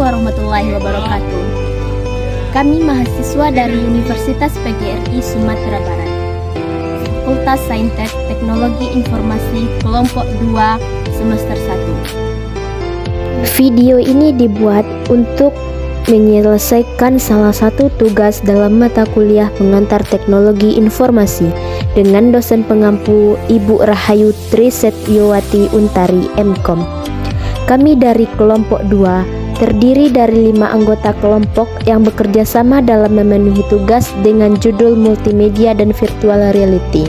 warahmatullahi wabarakatuh. Kami mahasiswa dari Universitas PGRI Sumatera Barat, Fakultas Saintek Teknologi Informasi Kelompok 2 Semester 1. Video ini dibuat untuk menyelesaikan salah satu tugas dalam mata kuliah pengantar teknologi informasi dengan dosen pengampu Ibu Rahayu Tri Setyowati Untari MKom. Kami dari kelompok 2 terdiri dari 5 anggota kelompok yang bekerja sama dalam memenuhi tugas dengan judul multimedia dan virtual reality.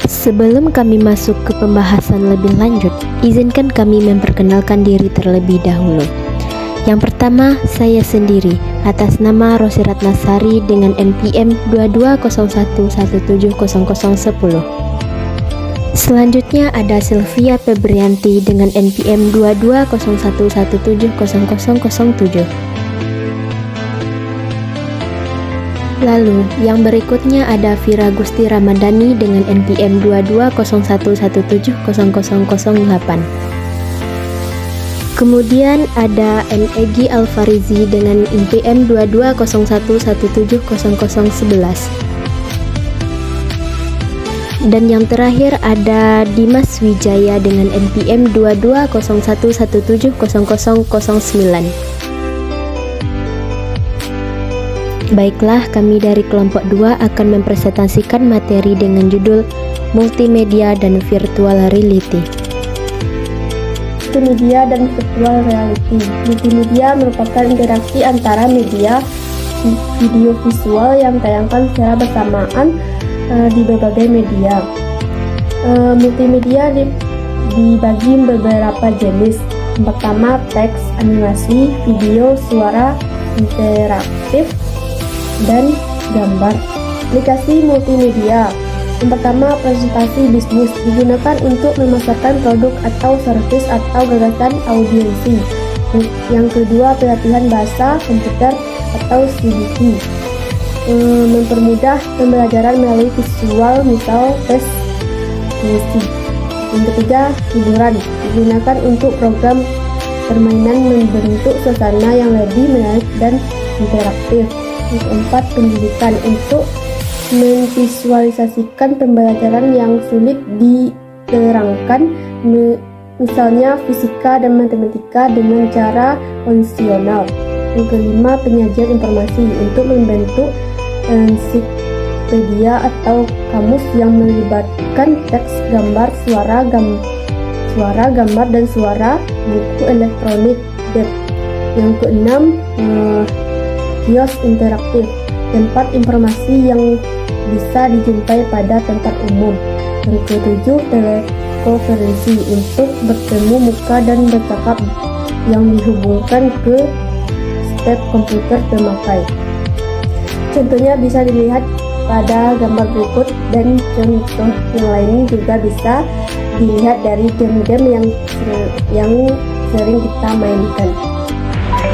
Sebelum kami masuk ke pembahasan lebih lanjut, izinkan kami memperkenalkan diri terlebih dahulu. Yang pertama, saya sendiri atas nama Rosi Ratnasari dengan NPM 2201170010. Selanjutnya ada Sylvia Febrianti dengan NPM 2201170007. Lalu, yang berikutnya ada Vira Gusti Ramadhani dengan NPM 2201170008. Kemudian ada Egi Alfarizi dengan NPM 2201170011. Dan yang terakhir ada Dimas Wijaya dengan NPM 2201170009. Baiklah, kami dari kelompok 2 akan mempresentasikan materi dengan judul Multimedia dan Virtual Reality. Multimedia dan Virtual Reality. Multimedia merupakan interaksi antara media video visual yang tayangkan secara bersamaan di berbagai media. Multimedia dibagi beberapa jenis. Yang pertama, teks, animasi, video, suara, interaktif, dan gambar. Aplikasi multimedia. Yang pertama, presentasi bisnis digunakan untuk memasarkan produk atau servis atau gagasan audiensi. Yang kedua, pelatihan bahasa komputer atau CBT. Mempermudah pembelajaran melalui visual, misal tes puisi. Yang ketiga, hiburan digunakan untuk program permainan membentuk suasana yang lebih menarik dan interaktif. Yang keempat, pendidikan untuk memvisualisasikan pembelajaran yang sulit diterangkan, misalnya fisika dan matematika dengan cara konvensional. Yang kelima, penyajian informasi untuk membentuk ensiklopedia atau kamus yang melibatkan teks, gambar, suara, gambar, dan suara, buku elektronik, web. Yang keenam, kios interaktif, tempat informasi yang bisa dijumpai pada tempat umum. Yang ketujuh, telekonferensi untuk bertemu muka dan bercakap yang dihubungkan ke step komputer pemakai. Contohnya bisa dilihat pada gambar berikut, dan contoh yang lain juga bisa dilihat dari game-game yang sering kita mainkan.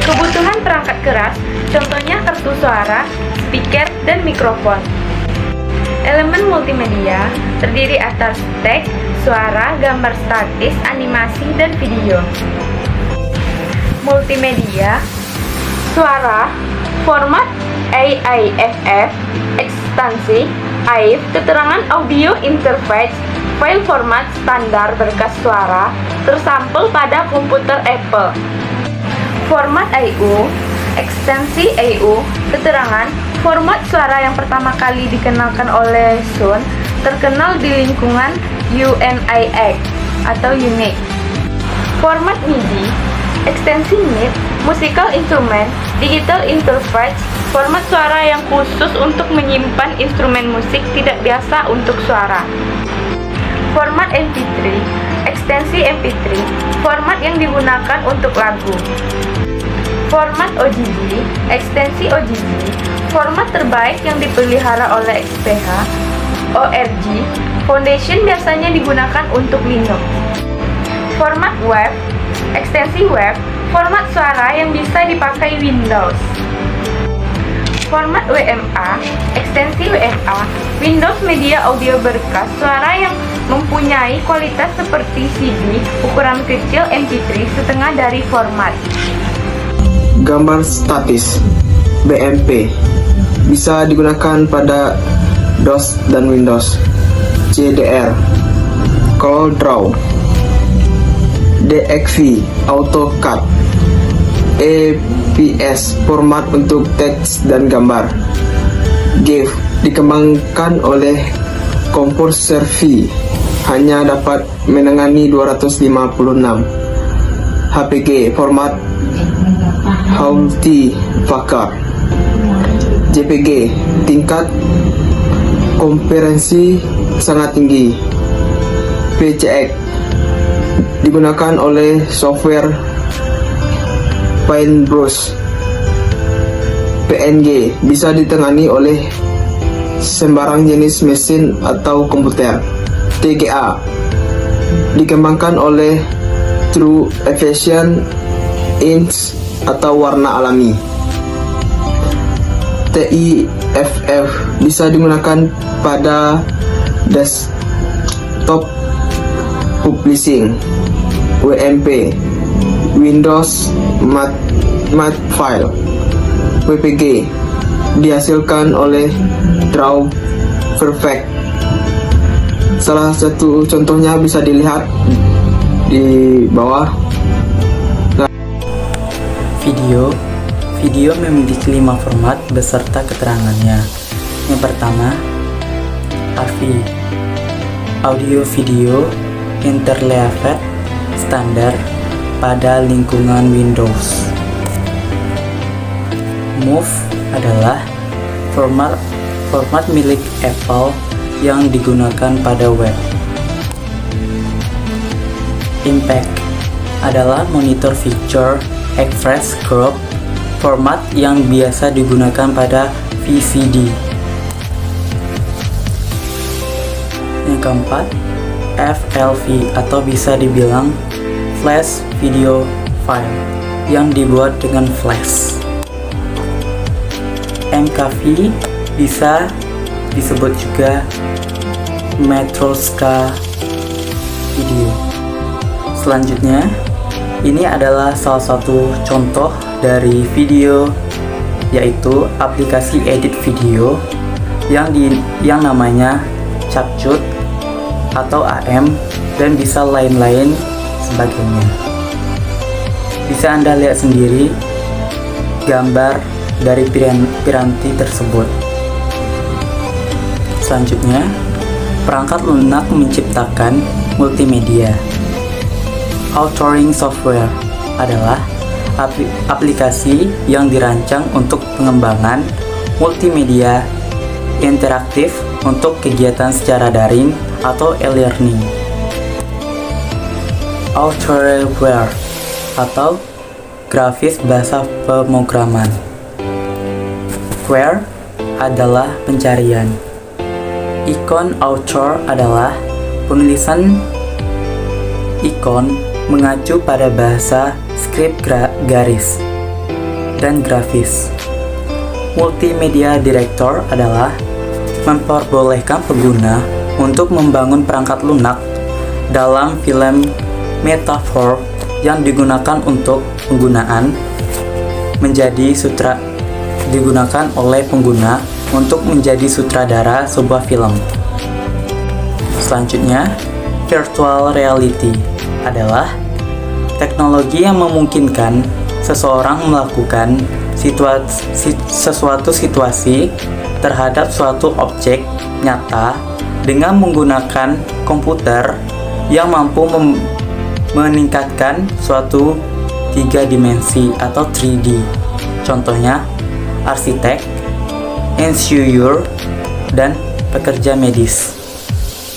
Kebutuhan perangkat keras, contohnya kartu suara, speaker, dan mikrofon. Elemen multimedia terdiri atas teks, suara, gambar statis, animasi, dan video. Multimedia, suara, format AIFF, ekstensi AIF, keterangan audio interface, file format standar berkas suara, tersampel pada komputer Apple. Format AU, ekstensi AU, keterangan format suara yang pertama kali dikenalkan oleh Sun, terkenal di lingkungan UNIX atau UNIX. Format MIDI, ekstensi MID, musical instrument, digital interface, format suara yang khusus untuk menyimpan instrumen musik tidak biasa untuk suara. Format MP3, ekstensi MP3, format yang digunakan untuk lagu. Format OGG, ekstensi OGG, format terbaik yang dipelihara oleh XPH. ORG, Foundation biasanya digunakan untuk Linux. Format web, ekstensi web, format suara yang bisa dipakai Windows. format WMA, ekstensi WMA, Windows Media Audio berkas suara yang mempunyai kualitas seperti CD, ukuran kecil MP3 setengah dari format. Gambar statis BMP bisa digunakan pada DOS dan Windows. CDR, CorelDRAW, DXV, AutoCAD, EPS, format untuk teks dan gambar. GIF dikembangkan oleh Composer V, hanya dapat menangani 256. HPG, format Hewlett-Packard. JPG, tingkat komprehensi sangat tinggi. PCX digunakan oleh software Paintbrush. PNG bisa ditangani oleh sembarang jenis mesin atau komputer. TGA dikembangkan oleh True Efficient Inks atau warna alami. TIFF bisa digunakan pada desktop publishing. WMP, Windows Mat File. WPG dihasilkan oleh Draw Perfect. Salah satu contohnya bisa dilihat di bawah. Video memiliki 5 format beserta keterangannya. Yang pertama, AVI, Audio Video Interleaved standar pada lingkungan Windows. MOV adalah format milik Apple yang digunakan pada web. Impact adalah monitor feature express group, format yang biasa digunakan pada VCD. Yang keempat, FLV atau bisa dibilang flash video file yang dibuat dengan flash. MKV bisa disebut juga Matroska video. Selanjutnya, ini adalah salah satu contoh dari video, yaitu aplikasi edit video yang namanya CapCut atau AM, dan bisa lain-lain sebagainya. Bisa Anda lihat sendiri gambar dari piranti tersebut. Selanjutnya, perangkat lunak menciptakan multimedia. Authoring software adalah aplikasi yang dirancang untuk pengembangan multimedia interaktif untuk kegiatan secara daring atau e-learning. Authorware atau grafis bahasa pemrograman. Query adalah pencarian. Ikon author adalah penulisan ikon mengacu pada bahasa script garis dan grafis. Multimedia director adalah memperbolehkan pengguna untuk membangun perangkat lunak dalam film metafor yang digunakan untuk penggunaan digunakan oleh pengguna untuk menjadi sutradara sebuah film. Selanjutnya, virtual reality adalah teknologi yang memungkinkan seseorang melakukan sesuatu situasi terhadap suatu objek nyata dengan menggunakan komputer yang mampu meningkatkan suatu 3 dimensi atau 3D. Contohnya, arsitek, insinyur, dan pekerja medis.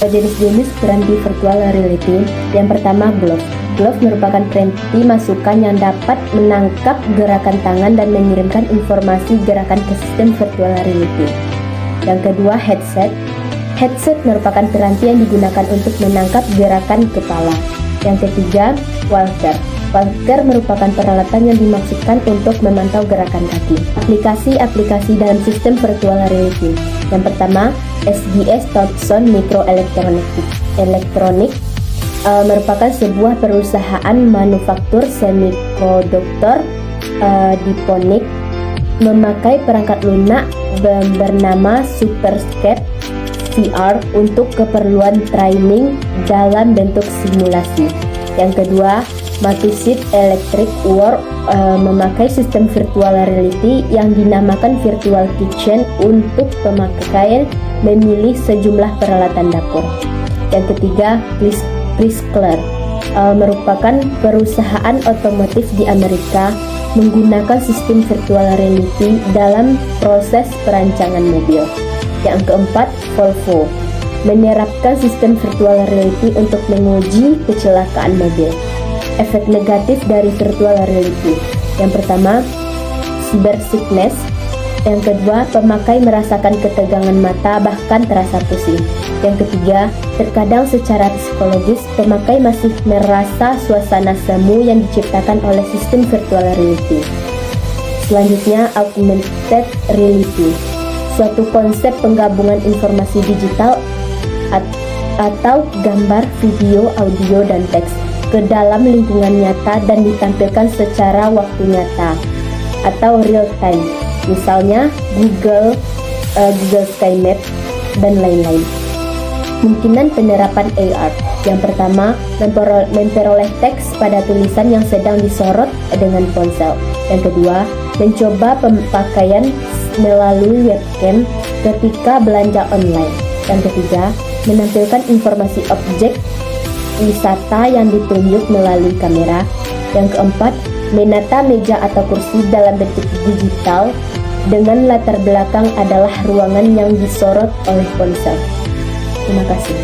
Jenis-jenis piranti virtual reality. Yang pertama, glove. Glove merupakan piranti masukan yang dapat menangkap gerakan tangan dan mengirimkan informasi gerakan ke sistem virtual reality. Yang kedua, headset. Headset merupakan piranti yang digunakan untuk menangkap gerakan kepala. Yang ketiga, walker. Walker merupakan peralatan yang dimaksudkan untuk memantau gerakan kaki. Aplikasi-aplikasi dalam sistem virtual reality. Yang pertama, SGS Thomson Microelectronics merupakan sebuah perusahaan manufaktur semikonduktor Diponic memakai perangkat lunak bernama Superscape VR untuk keperluan training dalam bentuk simulasi. Yang kedua, Matusit Electric World memakai sistem virtual reality yang dinamakan Virtual Kitchen untuk pemakaian memilih sejumlah peralatan dapur. Yang ketiga, Chrysler merupakan perusahaan otomotif di Amerika menggunakan sistem virtual reality dalam proses perancangan mobil. Yang keempat, Volvo menerapkan sistem virtual reality untuk menguji kecelakaan mobil. Efek negatif dari virtual reality. Yang pertama, cyber sickness. Yang kedua, pemakai merasakan ketegangan mata bahkan terasa pusing. Yang ketiga, terkadang secara psikologis pemakai masih merasa suasana semu yang diciptakan oleh sistem virtual reality. Selanjutnya, augmented reality. Suatu konsep penggabungan informasi digital atau gambar, video, audio, dan teks ke dalam lingkungan nyata dan ditampilkan secara waktu nyata atau real time, misalnya Google Sky Map dan lain-lain. Kemungkinan penerapan AR. Yang pertama, memperoleh teks pada tulisan yang sedang disorot dengan ponsel. Yang kedua, mencoba pemakaian melalui webcam ketika belanja online. Yang ketiga, menampilkan informasi objek wisata yang ditunjuk melalui kamera. Yang keempat, menata meja atau kursi dalam bentuk digital dengan latar belakang adalah ruangan yang disorot oleh ponsel. Terima kasih.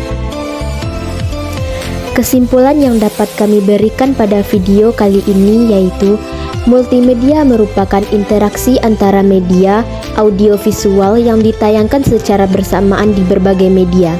Kesimpulan yang dapat kami berikan pada video kali ini yaitu multimedia merupakan interaksi antara media audiovisual yang ditayangkan secara bersamaan di berbagai media.